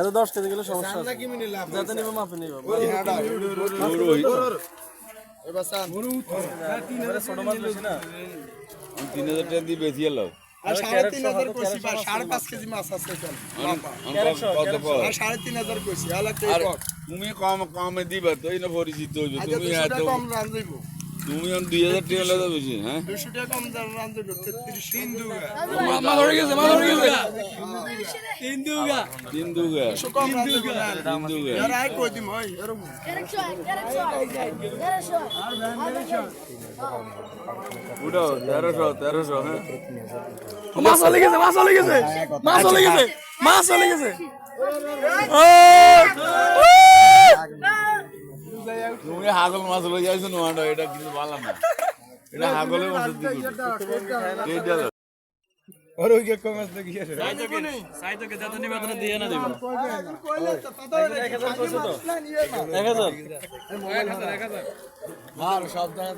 এত 10 কেজি গেলে সমস্যা আছে যাতে নিব মাপে নিব এবার সান ছোট মাছ বেশি না 3000 টাকা দিয়ে বেশি এলো আর 3500 কইছি ভাই 5.5 কেজি মাছ আছে আর 3500 কইছি আলাদা আর তুমি কমে দিবা তো এই না পরিচিত হইবে তুমি এত কম রান দেব তুমি 2000 টাকা লাগা বেশি হ্যাঁ 200 টাকা কম রান দেব 33 তিন দুগা মা ধরে গেছে তিন দুগা 3 দুগা কম রান দেব 3 দুগা আর আই কই দিম ভাই এরকম উড়াও 1300 হ্যাঁ মাছ চলে গেছে তুমি হাগল মাছ লই যাইছো না এটা কিন্তু ভালো না এটা হাগলের মাছ দিই এই দাও আর ওই কে কমাস দেখি সাইতকে যাতে নিবে তাহলে দিয়ে না দিব কইলে তো পাতা 1000 কইছো তো 1000 1000 ভালো সাবধান